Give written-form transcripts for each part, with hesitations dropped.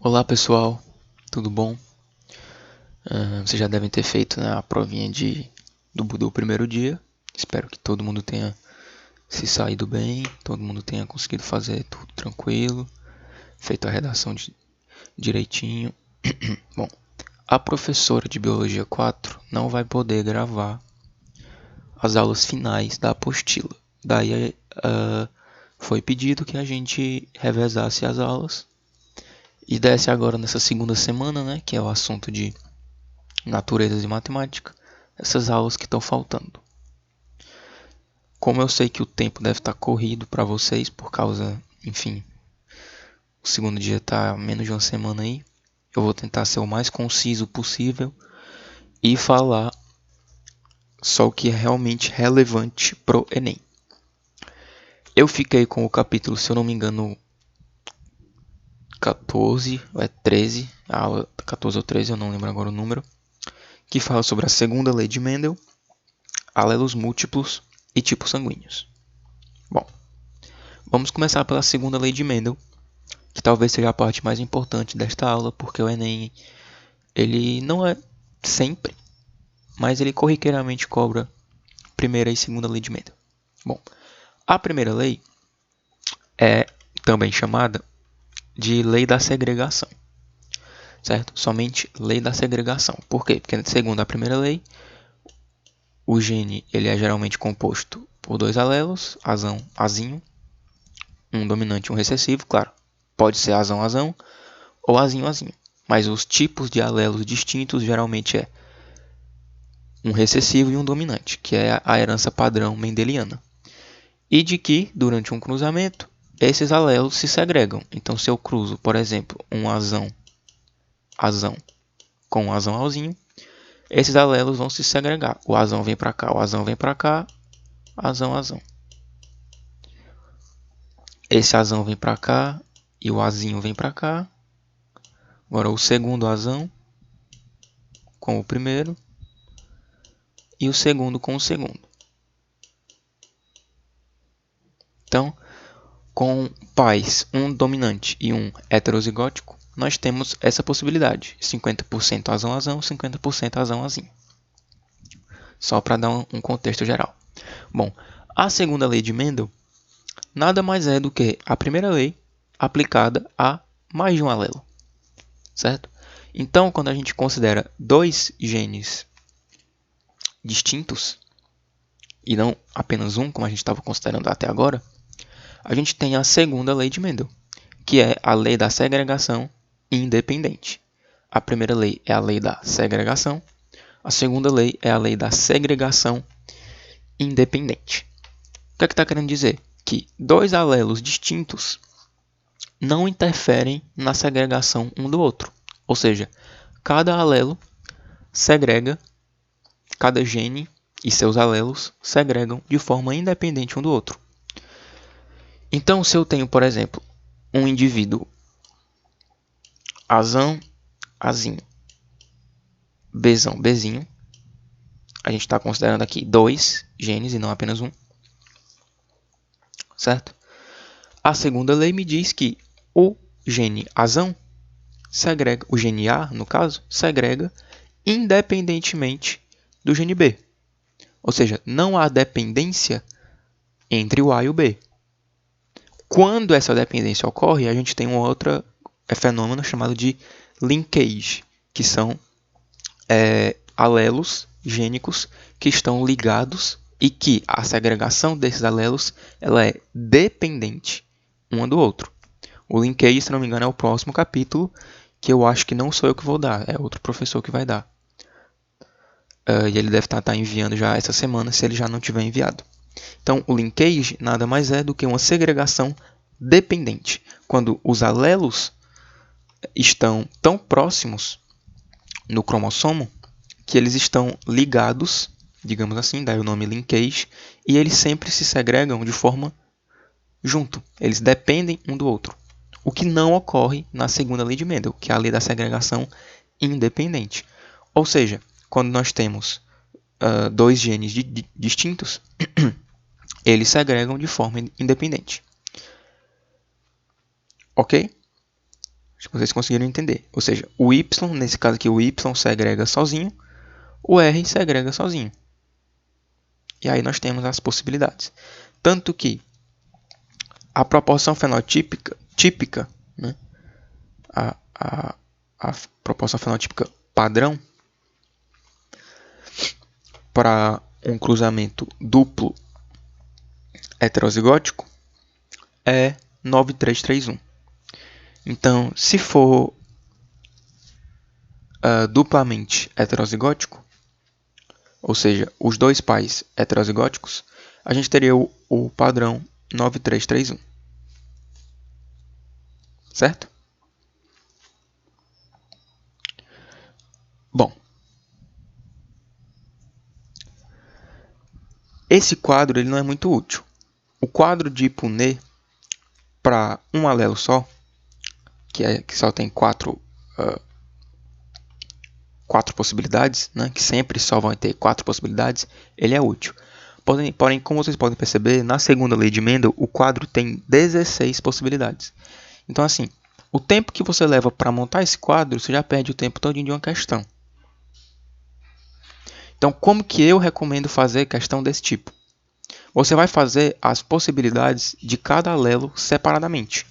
Olá pessoal, tudo bom? Vocês já devem ter feito, né, a provinha do primeiro dia. Espero que todo mundo tenha se saído bem, todo mundo tenha conseguido fazer tudo tranquilo, feito a redação direitinho. Bom, a professora de Biologia 4 não vai poder gravar as aulas finais da apostila. Daí foi pedido que a gente revezasse as aulas e desse agora nessa segunda semana, né, que é o assunto de naturezas e matemática, essas aulas que estão faltando. Como eu sei que o tempo deve estar corrido para vocês por causa, enfim, o segundo dia está menos de uma semana aí, eu vou tentar ser o mais conciso possível e falar só o que é realmente relevante pro Enem. Eu fiquei com o capítulo, se eu não me engano, 14 ou é 13, a aula 14 ou 13, eu não lembro agora o número, que fala sobre a segunda lei de Mendel, alelos múltiplos e tipos sanguíneos. Bom, vamos começar pela segunda lei de Mendel, que talvez seja a parte mais importante desta aula, porque o Enem ele não é sempre, mas ele corriqueiramente cobra primeira e segunda lei de Mendel. Bom, a primeira lei é também chamada de lei da segregação, certo? Somente lei da segregação. Por quê? Porque segundo a primeira lei, o gene ele é geralmente composto por dois alelos, azão, azinho, um dominante e um recessivo, claro. Pode ser azão, azão ou azinho, azinho. Mas os tipos de alelos distintos geralmente é um recessivo e um dominante, que é a herança padrão mendeliana. E de que, durante um cruzamento, esses alelos se segregam. Então, se eu cruzo, por exemplo, um azão com um azão alzinho, esses alelos vão se segregar. O azão vem para cá, o azão vem para cá, azão, azão. Esse azão vem para cá e o azinho vem para cá. Agora o segundo azão com o primeiro e o segundo com o segundo. Então, com pais, um dominante e um heterozigótico, nós temos essa possibilidade. 50% azão-azão, 50% azão-azinho. Só para dar um contexto geral. Bom, a segunda lei de Mendel nada mais é do que a primeira lei aplicada a mais de um alelo. Certo? Então, quando a gente considera dois genes distintos, e não apenas um, como a gente estava considerando até agora, a gente tem a segunda lei de Mendel, que é a lei da segregação independente. A primeira lei é a lei da segregação, a segunda lei é a lei da segregação independente. O que está querendo dizer? Que dois alelos distintos não interferem na segregação um do outro. Ou seja, cada alelo segrega, cada gene e seus alelos segregam de forma independente um do outro. Então, se eu tenho, por exemplo, um indivíduo azão, azinho, bezão, bezinho, a gente está considerando aqui dois genes e não apenas um, certo? A segunda lei me diz que o gene azão segrega, o gene A, no caso, segrega independentemente do gene B. Ou seja, não há dependência entre o A e o B. Quando essa dependência ocorre, a gente tem um outro fenômeno chamado de linkage, que são alelos gênicos que estão ligados e que a segregação desses alelos ela é dependente um do outro. O linkage, se não me engano, é o próximo capítulo, que eu acho que não sou eu que vou dar, é outro professor que vai dar. E ele deve estar enviando já essa semana, se ele já não tiver enviado. Então, o linkage nada mais é do que uma segregação dependente. Quando os alelos estão tão próximos no cromossomo que eles estão ligados, digamos assim, daí o nome linkage, e eles sempre se segregam de forma junto. Eles dependem um do outro. O que não ocorre na segunda lei de Mendel, que é a lei da segregação independente. Ou seja, quando nós temos dois genes distintos, eles segregam de forma independente. Ok? Acho que vocês conseguiram entender. Ou seja, o Y, nesse caso aqui, o Y segrega sozinho, o R segrega sozinho. E aí nós temos as possibilidades. Tanto que a proporção fenotípica, né? a proporção fenotípica padrão para um cruzamento duplo heterozigótico é 9331. Então, se for duplamente heterozigótico, ou seja, os dois pais heterozigóticos, a gente teria o padrão 9331. Certo? Bom, esse quadro ele não é muito útil. O quadro de Punnett para um alelo só, que só tem quatro possibilidades, né, que sempre só vão ter 4 possibilidades, ele é útil. Porém, como vocês podem perceber, na segunda lei de Mendel, o quadro tem 16 possibilidades. Então, assim, o tempo que você leva para montar esse quadro, você já perde o tempo todo de uma questão. Então, como que eu recomendo fazer questão desse tipo? Você vai fazer as possibilidades de cada alelo separadamente.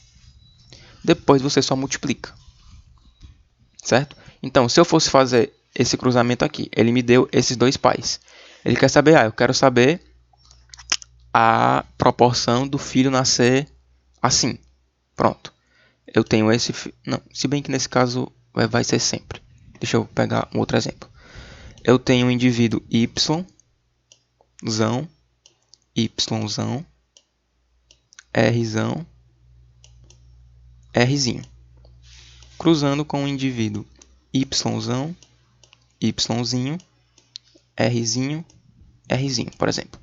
Depois você só multiplica. Certo? Então, se eu fosse fazer esse cruzamento aqui, ele me deu esses dois pais. Ele quer saber, eu quero saber a proporção do filho nascer assim. Pronto. Eu tenho esse... Não, se bem que nesse caso vai ser sempre. Deixa eu pegar um outro exemplo. Eu tenho um indivíduo Y, Y, Rzinho. Cruzando com um indivíduo Yzinho, Rzinho, por exemplo.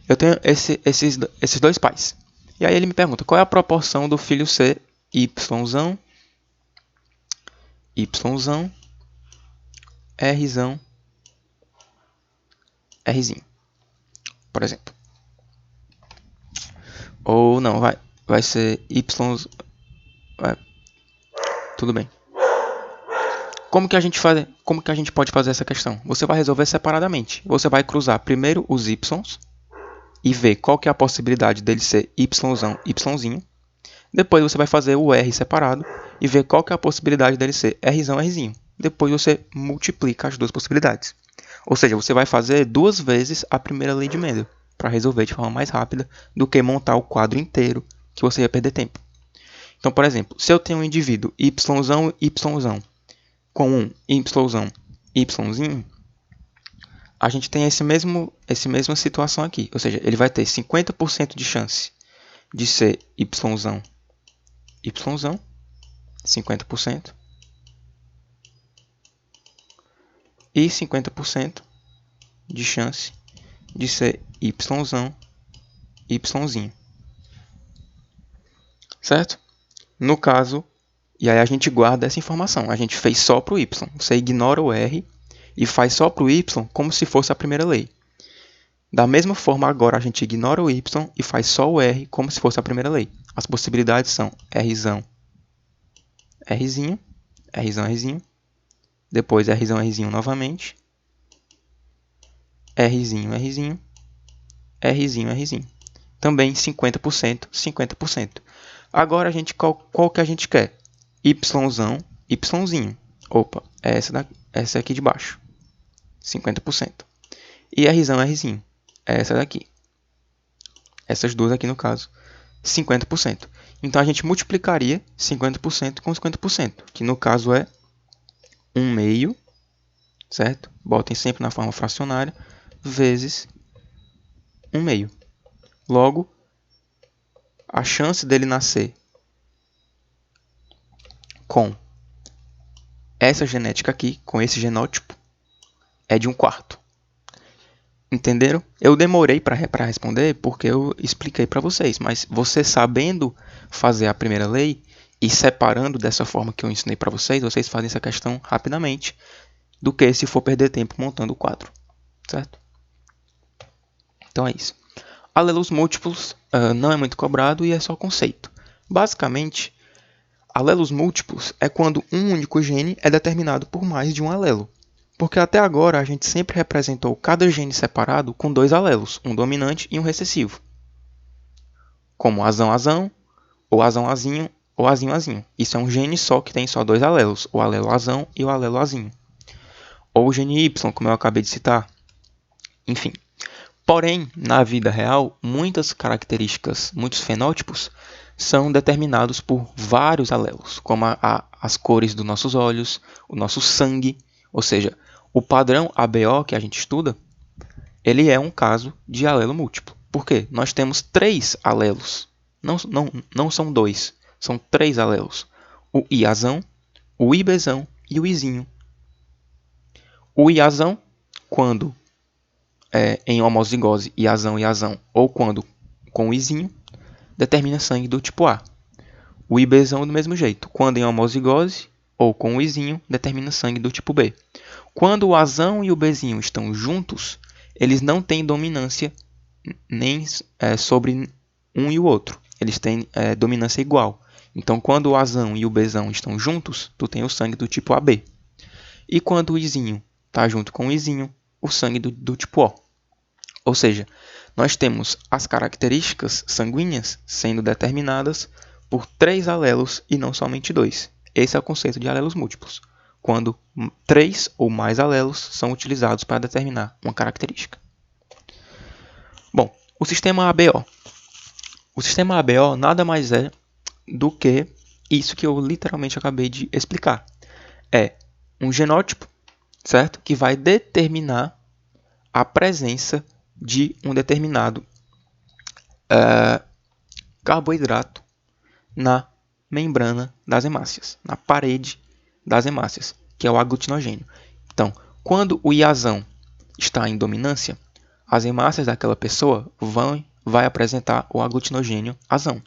Eu tenho esses dois pais. E aí ele me pergunta, qual é a proporção do filho ser Yzão, Rzinho, por exemplo. Ou não, vai ser Y... tudo bem. Como que a gente pode fazer essa questão? Você vai resolver separadamente. Você vai cruzar primeiro os Y's e ver qual que é a possibilidade dele ser Yzinho. Depois você vai fazer o R separado e ver qual que é a possibilidade dele ser Rzinho. Depois você multiplica as duas possibilidades. Ou seja, você vai fazer 2 vezes a primeira lei de Mendel para resolver de forma mais rápida do que montar o quadro inteiro, que você ia perder tempo. Então, por exemplo, se eu tenho um indivíduo Yzão com um Yzinho, a gente tem essa mesma situação aqui. Ou seja, ele vai ter 50% de chance de ser Yzão, 50%, e 50% de chance de ser Yzinho. Certo? No caso, e aí a gente guarda essa informação. A gente fez só para o Y. Você ignora o R e faz só para o Y como se fosse a primeira lei. Da mesma forma, agora a gente ignora o Y e faz só o R como se fosse a primeira lei. As possibilidades são Rzinho, depois Rzinho novamente, Rzinho, também 50%, 50%. Agora a gente qual que a gente quer? Yzinho. Opa, é essa aqui de baixo. 50%. E Rzinho. É essa daqui. Essas duas aqui no caso. 50%. Então a gente multiplicaria 50% com 50%, que no caso é 1 meio, certo? Botem sempre na forma fracionária, vezes 1 meio. Logo, a chance dele nascer com essa genética aqui, com esse genótipo, é de 1/4. Entenderam? Eu demorei para responder porque eu expliquei para vocês, mas você sabendo fazer a primeira lei e separando dessa forma que eu ensinei para vocês, vocês fazem essa questão rapidamente do que se for perder tempo montando o quadro, certo? Então é isso. Alelos múltiplos não é muito cobrado e é só conceito. Basicamente, Alelos múltiplos é quando um único gene é determinado por mais de um alelo. Porque até agora a gente sempre representou cada gene separado com dois alelos, um dominante e um recessivo. Como azão-azão, ou azão-azinho, ou azinho-azinho. Isso é um gene só que tem só dois alelos, o alelo azão e o alelo azinho. Ou o gene Y, como eu acabei de citar. Enfim. Porém, na vida real, muitas características, muitos fenótipos, são determinados por vários alelos, como as cores dos nossos olhos, o nosso sangue, ou seja, o padrão ABO que a gente estuda, ele é um caso de alelo múltiplo. Por quê? Nós temos 3 alelos, não são 2, são 3 alelos. O Iazão, o Ibzão e o Izinho. O Iazão, quando em homozigose Iazão, ou quando com o Izinho, determina sangue do tipo A. O Ibzão do mesmo jeito, quando em homozigose ou com o Izinho, determina sangue do tipo B. Quando o Azão e o Bzinho estão juntos, eles não têm dominância nem sobre um e o outro. Eles têm dominância igual. Então, quando o Azão e o Bzão estão juntos, tu tem o sangue do tipo AB. E quando o Izinho está junto com o Izinho, o sangue do tipo O. Ou seja, nós temos as características sanguíneas sendo determinadas por 3 alelos e não somente 2. Esse é o conceito de alelos múltiplos, quando 3 ou mais alelos são utilizados para determinar uma característica. Bom, o sistema ABO. O sistema ABO nada mais é do que isso que eu literalmente acabei de explicar. É um genótipo, certo? Que vai determinar a presença de um determinado carboidrato na membrana das hemácias, na parede das hemácias, que é o aglutinogênio. Então, quando o Iazão está em dominância, as hemácias daquela pessoa vai apresentar o aglutinogênio azão.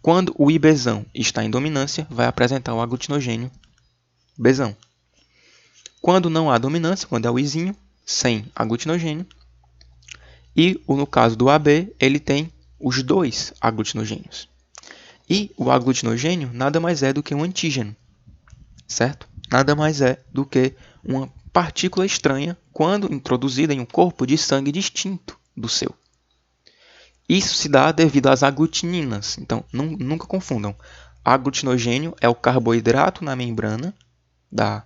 Quando o Ibzão está em dominância, vai apresentar o aglutinogênio Bzão. Quando não há dominância, quando é o Izinho, sem aglutinogênio, e no caso do AB, ele tem os dois aglutinogênios. E o aglutinogênio nada mais é do que um antígeno, certo? Nada mais é do que uma partícula estranha quando introduzida em um corpo de sangue distinto do seu. Isso se dá devido às aglutininas. Então, nunca confundam. Aglutinogênio é o carboidrato na membrana da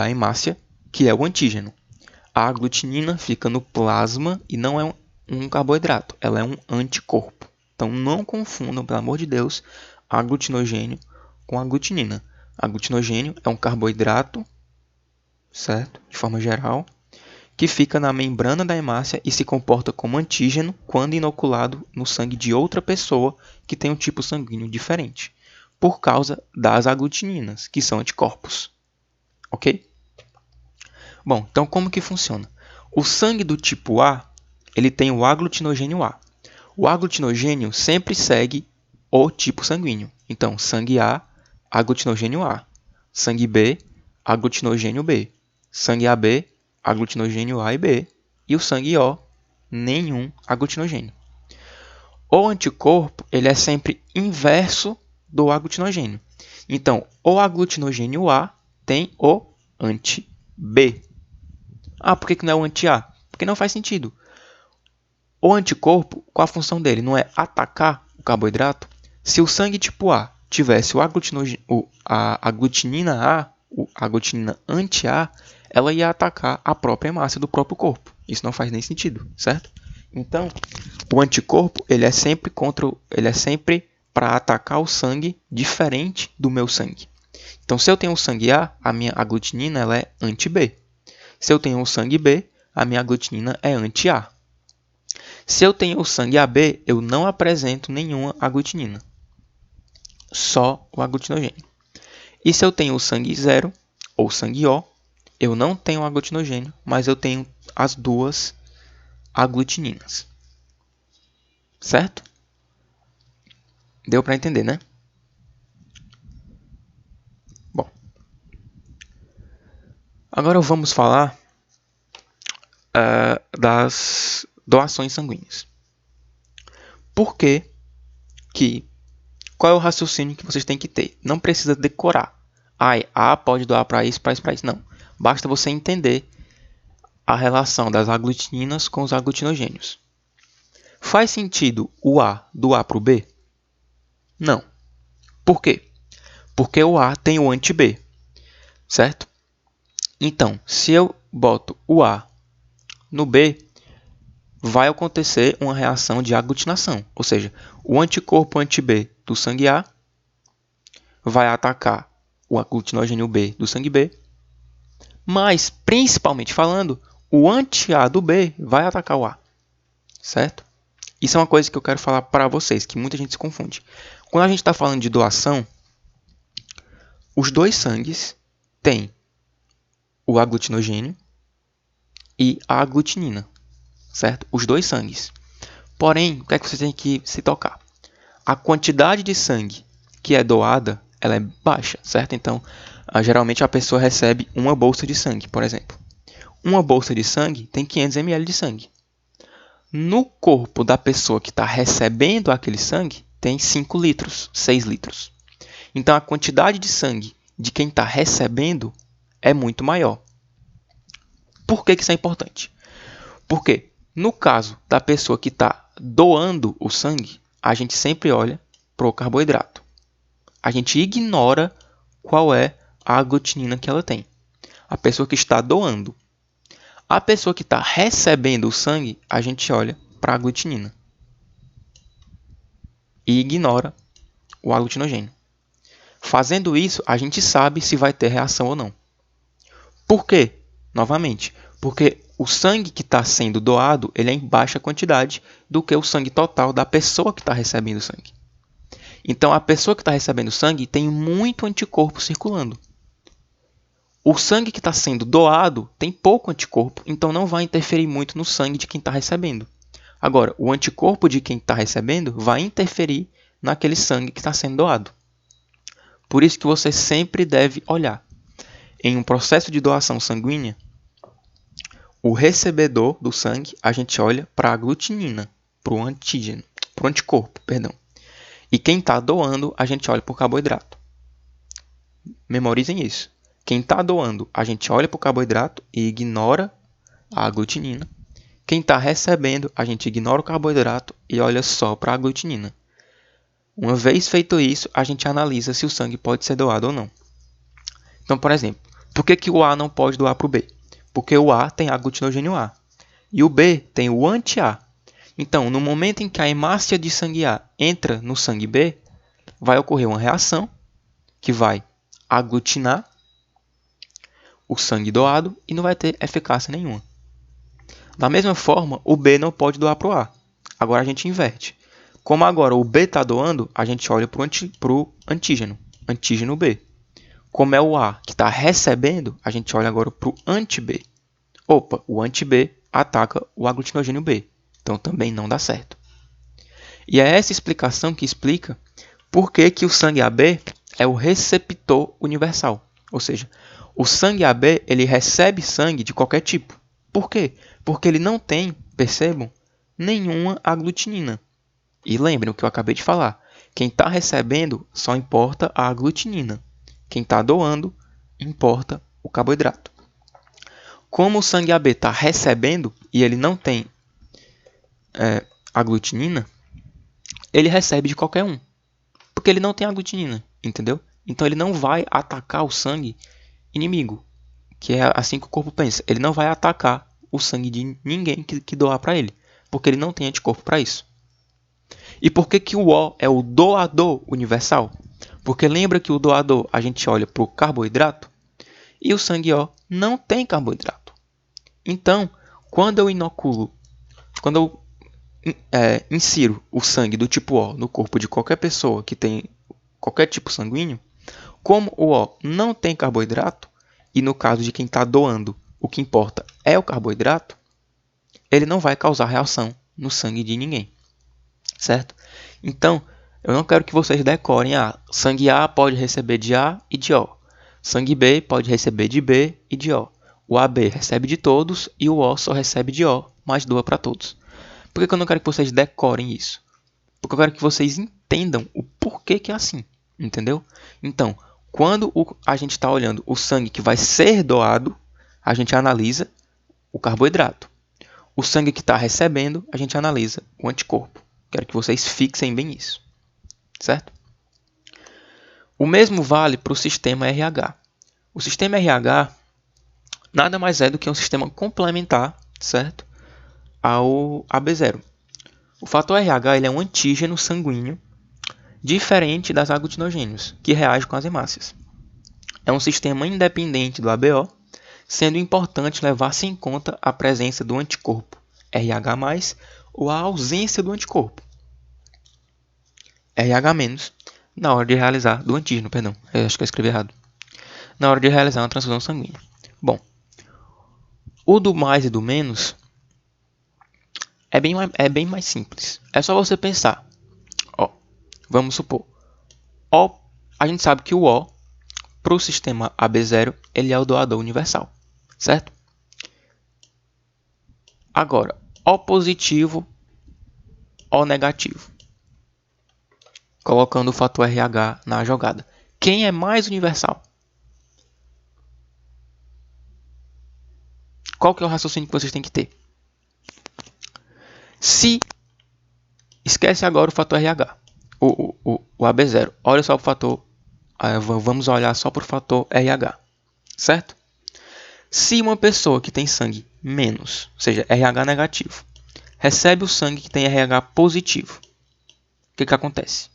hemácia, que é o antígeno. A aglutinina fica no plasma e não é um carboidrato, ela é um anticorpo. Então não confundam, pelo amor de Deus, aglutinogênio com aglutinina. Aglutinogênio é um carboidrato, certo? De forma geral, que fica na membrana da hemácia e se comporta como antígeno quando inoculado no sangue de outra pessoa que tem um tipo sanguíneo diferente, por causa das aglutininas, que são anticorpos. Ok? Bom, então como que funciona? O sangue do tipo A, ele tem o aglutinogênio A. O aglutinogênio sempre segue o tipo sanguíneo. Então, sangue A, aglutinogênio A. Sangue B, aglutinogênio B. Sangue AB, aglutinogênio A e B. E o sangue O, nenhum aglutinogênio. O anticorpo, ele é sempre inverso do aglutinogênio. Então, o aglutinogênio A tem o anti-B. Ah, por que não é o anti-A? Porque não faz sentido. O anticorpo, qual a função dele? Não é atacar o carboidrato? Se o sangue tipo A tivesse a aglutinina A, a aglutinina anti-A, ela ia atacar a própria hemácia do próprio corpo. Isso não faz nem sentido, certo? Então, o anticorpo ele é sempre para atacar o sangue diferente do meu sangue. Então, se eu tenho o sangue A, a minha aglutinina ela é anti-B. Se eu tenho o sangue B, a minha aglutinina é anti-A. Se eu tenho o sangue AB, eu não apresento nenhuma aglutinina. Só o aglutinogênio. E se eu tenho o sangue 0, ou sangue O, eu não tenho aglutinogênio, mas eu tenho as duas aglutininas. Certo? Deu para entender, né? Bom. Agora vamos falar das doações sanguíneas. Por que qual é o raciocínio que vocês têm que ter? Não precisa decorar. A pode doar para isso, para isso, para isso. Não. Basta você entender a relação das aglutininas com os aglutinogênios. Faz sentido o A doar para o B? Não. Por quê? Porque o A tem o anti-B, certo? Então, se eu boto o A no B, vai acontecer uma reação de aglutinação. Ou seja, o anticorpo anti-B do sangue A vai atacar o aglutinogênio B do sangue B, mas, principalmente falando, o anti-A do B vai atacar o A, certo? Isso é uma coisa que eu quero falar para vocês, que muita gente se confunde. Quando a gente está falando de doação, os dois sangues têm o aglutinogênio e a aglutinina, certo? Os dois sangues. Porém, o que é que você tem que se tocar? A quantidade de sangue que é doada, ela é baixa, certo? Então, geralmente a pessoa recebe uma bolsa de sangue, por exemplo. Uma bolsa de sangue tem 500 ml de sangue. No corpo da pessoa que está recebendo aquele sangue, tem 5 litros, 6 litros. Então, a quantidade de sangue de quem está recebendo é muito maior. Por que isso é importante? Porque, no caso da pessoa que está doando o sangue, a gente sempre olha para o carboidrato. A gente ignora qual é a aglutinina que ela tem. A pessoa que está doando. A pessoa que está recebendo o sangue, a gente olha para a aglutinina. E ignora o aglutinogênio. Fazendo isso, a gente sabe se vai ter reação ou não. Por quê? Novamente, porque o sangue que está sendo doado ele é em baixa quantidade do que o sangue total da pessoa que está recebendo o sangue. Então, a pessoa que está recebendo sangue tem muito anticorpo circulando. O sangue que está sendo doado tem pouco anticorpo, então não vai interferir muito no sangue de quem está recebendo. Agora, o anticorpo de quem está recebendo vai interferir naquele sangue que está sendo doado. Por isso que você sempre deve olhar. Em um processo de doação sanguínea, o recebedor do sangue, a gente olha para a aglutinina, para o anticorpo, perdão. E quem está doando, a gente olha para o carboidrato. Memorizem isso. Quem está doando, a gente olha para o carboidrato e ignora a aglutinina. Quem está recebendo, a gente ignora o carboidrato e olha só para a aglutinina. Uma vez feito isso, a gente analisa se o sangue pode ser doado ou não. Então, por exemplo, por que o A não pode doar para o B? Porque o A tem aglutinogênio A e o B tem o anti-A. Então, no momento em que a hemácia de sangue A entra no sangue B, vai ocorrer uma reação que vai aglutinar o sangue doado e não vai ter eficácia nenhuma. Da mesma forma, o B não pode doar para o A. Agora a gente inverte. Como agora o B está doando, a gente olha para o antígeno B. Como é o A que está recebendo, a gente olha agora para o anti-B. Opa, o anti-B ataca o aglutinogênio B. Então, também não dá certo. E é essa explicação que explica por que o sangue AB é o receptor universal. Ou seja, o sangue AB ele recebe sangue de qualquer tipo. Por quê? Porque ele não tem, percebam, nenhuma aglutinina. E lembrem o que eu acabei de falar. Quem está recebendo só importa a aglutinina. Quem está doando importa o carboidrato. Como o sangue AB está recebendo e ele não tem aglutinina, ele recebe de qualquer um. Porque ele não tem aglutinina, entendeu? Então ele não vai atacar o sangue inimigo, que é assim que o corpo pensa. Ele não vai atacar o sangue de ninguém que doar para ele, porque ele não tem anticorpo para isso. E por que o O é o doador universal? Porque lembra que o doador a gente olha para o carboidrato e o sangue O não tem carboidrato. Então, quando eu insiro o sangue do tipo O no corpo de qualquer pessoa que tem qualquer tipo sanguíneo, como o O não tem carboidrato, e no caso de quem está doando, o que importa é o carboidrato, ele não vai causar reação no sangue de ninguém, certo? Então, eu não quero que vocês decorem, sangue A pode receber de A e de O. Sangue B pode receber de B e de O. O AB recebe de todos e o O só recebe de O, mas doa para todos. Por que eu não quero que vocês decorem isso? Porque eu quero que vocês entendam o porquê que que é assim, entendeu? Então, quando a gente está olhando o sangue que vai ser doado, a gente analisa o carboidrato. O sangue que está recebendo, a gente analisa o anticorpo. Quero que vocês fixem bem isso, certo? O mesmo vale para o sistema RH. O sistema RH nada mais é do que um sistema complementar, certo? Ao AB0. O fator RH ele é um antígeno sanguíneo diferente das aglutinogênios, que reagem com as hemácias. É um sistema independente do ABO, sendo importante levar-se em conta a presença do anticorpo RH+, ou a ausência do anticorpo RH- na hora de realizar, do antígeno, perdão, eu acho que eu escrevi errado, na hora de realizar uma transfusão sanguínea. Bom, o do mais e do menos é bem mais simples. É só você pensar. Ó, vamos supor, O, a gente sabe que o O, para o sistema AB0, ele é o doador universal, certo? Agora, O positivo, O negativo. Colocando o fator RH na jogada. Quem é mais universal? Qual que é o raciocínio que vocês têm que ter? Se esquece agora o fator RH, o AB0. Olha só o fator. Vamos olhar só para o fator RH, certo? Se uma pessoa que tem sangue menos, ou seja, RH negativo, recebe o sangue que tem RH positivo, o que acontece?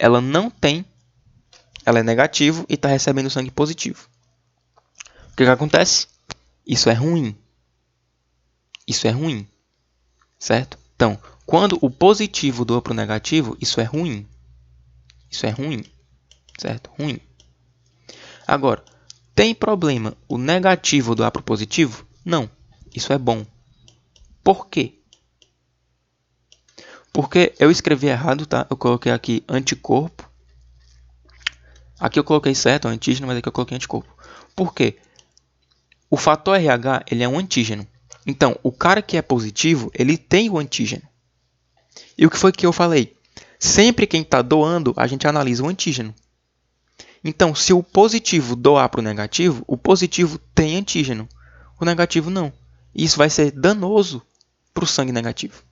Ela não tem, ela é negativo e está recebendo sangue positivo. O que acontece? Isso é ruim. Isso é ruim, certo? Então, quando o positivo doa para o negativo, isso é ruim. Isso é ruim, certo? Ruim. Agora, tem problema o negativo doar para o positivo? Não, isso é bom. Por quê? Porque eu escrevi errado, tá? Eu coloquei aqui anticorpo. Aqui eu coloquei certo, antígeno, mas aqui eu coloquei anticorpo. Por quê? O fator RH ele é um antígeno. Então, o cara que é positivo, ele tem o antígeno. E o que foi que eu falei? Sempre quem está doando, a gente analisa o antígeno. Então, se o positivo doar para o negativo, o positivo tem antígeno. O negativo não. Isso vai ser danoso para o sangue negativo.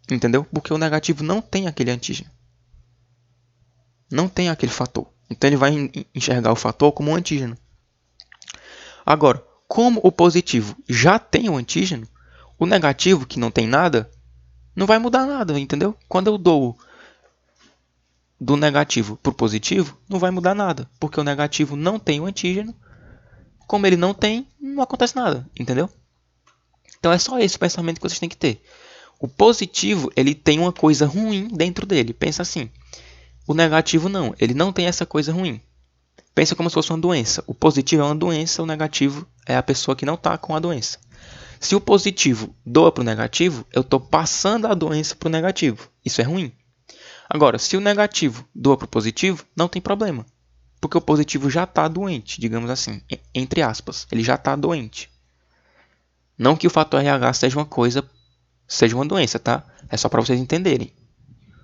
Entendeu? Porque o negativo não tem aquele antígeno. Não tem aquele fator. Então, ele vai enxergar o fator como um antígeno. Agora, como o positivo já tem o antígeno, o negativo, que não tem nada, não vai mudar nada, entendeu? Quando eu dou do negativo para o positivo, não vai mudar nada, porque o negativo não tem o antígeno. Como ele não tem, não acontece nada, entendeu? Então é só esse pensamento que vocês têm que ter. O positivo, ele tem uma coisa ruim dentro dele. Pensa assim. O negativo não, ele não tem essa coisa ruim. Pensa como se fosse uma doença. O positivo é uma doença, o negativo é a pessoa que não está com a doença. Se o positivo doa para o negativo, eu estou passando a doença para o negativo. Isso é ruim. Agora, se o negativo doa para o positivo, não tem problema. Porque o positivo já está doente, digamos assim, entre aspas. Ele já está doente. Não que o fator RH seja uma doença, tá? É só para vocês entenderem.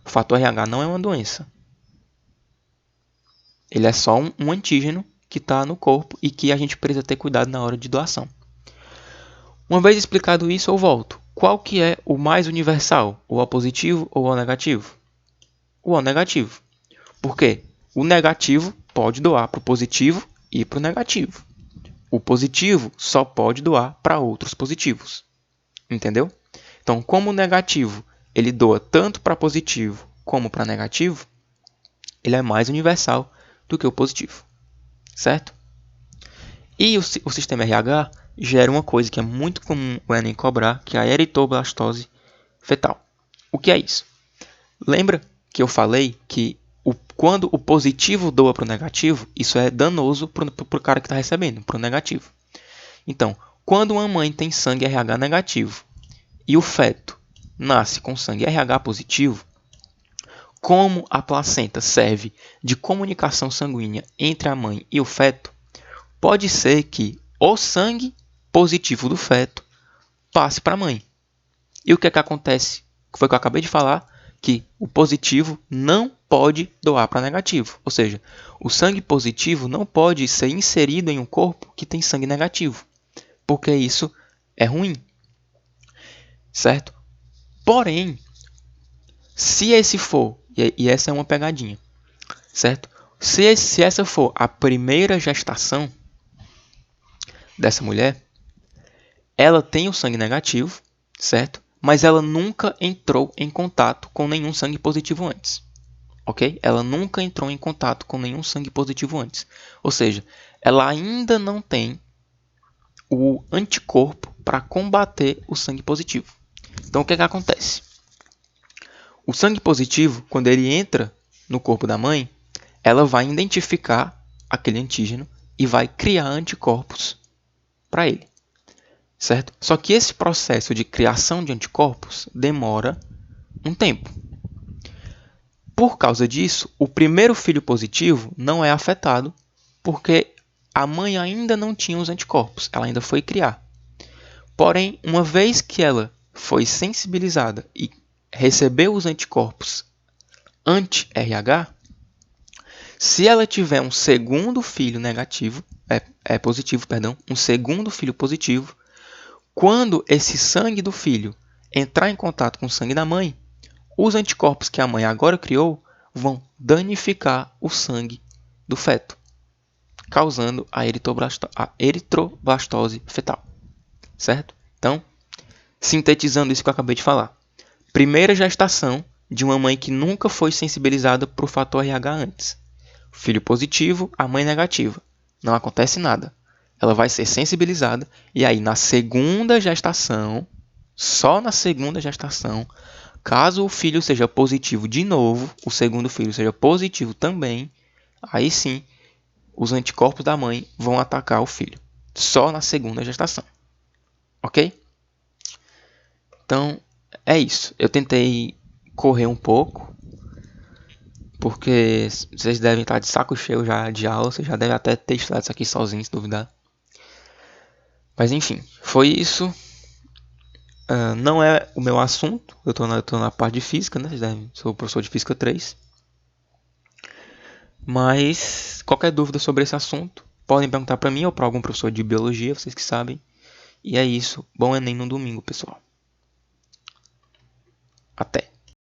O fator RH não é uma doença. Ele é só um antígeno que está no corpo e que a gente precisa ter cuidado na hora de doação. Uma vez explicado isso, eu volto. Qual que é o mais universal? O O positivo ou o O negativo? O O negativo. Por quê? O negativo pode doar para o positivo e para o negativo. O positivo só pode doar para outros positivos. Entendeu? Então, como o negativo ele doa tanto para positivo como para negativo, ele é mais universal do que o positivo. Certo? E o sistema RH gera uma coisa que é muito comum o Enem cobrar, que é a eritoblastose fetal. O que é isso? Lembra que eu falei que quando o positivo doa para o negativo, isso é danoso para o cara que está recebendo, para o negativo. Então, quando uma mãe tem sangue RH negativo e o feto nasce com sangue RH positivo, como a placenta serve de comunicação sanguínea entre a mãe e o feto, pode ser que o sangue positivo do feto passe para a mãe. E o que é que acontece? Foi o que eu acabei de falar, que o positivo não pode doar para negativo. Ou seja, o sangue positivo não pode ser inserido em um corpo que tem sangue negativo, porque isso é ruim, certo? Porém, se esse for, e essa é uma pegadinha, certo? Se essa for a primeira gestação dessa mulher, ela tem o sangue negativo, certo? Mas ela nunca entrou em contato com nenhum sangue positivo antes, ok? Ela nunca entrou em contato com nenhum sangue positivo antes. Ou seja, ela ainda não tem o anticorpo para combater o sangue positivo. Então, o que acontece? O sangue positivo, quando ele entra no corpo da mãe, ela vai identificar aquele antígeno e vai criar anticorpos para ele, certo? Só que esse processo de criação de anticorpos demora um tempo. Por causa disso, o primeiro filho positivo não é afetado, porque a mãe ainda não tinha os anticorpos, ela ainda foi criar. Porém, uma vez que ela foi sensibilizada e recebeu os anticorpos anti-RH, se ela tiver um segundo filho negativo, positivo, um segundo filho positivo, quando esse sangue do filho entrar em contato com o sangue da mãe, os anticorpos que a mãe agora criou vão danificar o sangue do feto, causando a eritroblastose fetal, certo? Então, sintetizando isso que eu acabei de falar. Primeira gestação de uma mãe que nunca foi sensibilizada para o fator RH antes. Filho positivo, a mãe negativa. Não acontece nada. Ela vai ser sensibilizada e aí na segunda gestação, só na segunda gestação, caso o filho seja positivo de novo, o segundo filho seja positivo também, aí sim os anticorpos da mãe vão atacar o filho. Só na segunda gestação. Ok? Então, é isso. Eu tentei correr um pouco, porque vocês devem estar de saco cheio já de aula, vocês já devem até ter estudado isso aqui sozinhos, se duvidar. Mas enfim, foi isso. Não é o meu assunto, eu tô na parte de física, né? Sou professor de física 3. Mas qualquer dúvida sobre esse assunto, podem perguntar para mim ou para algum professor de biologia, vocês que sabem. E é isso. Bom Enem no domingo, pessoal. Até!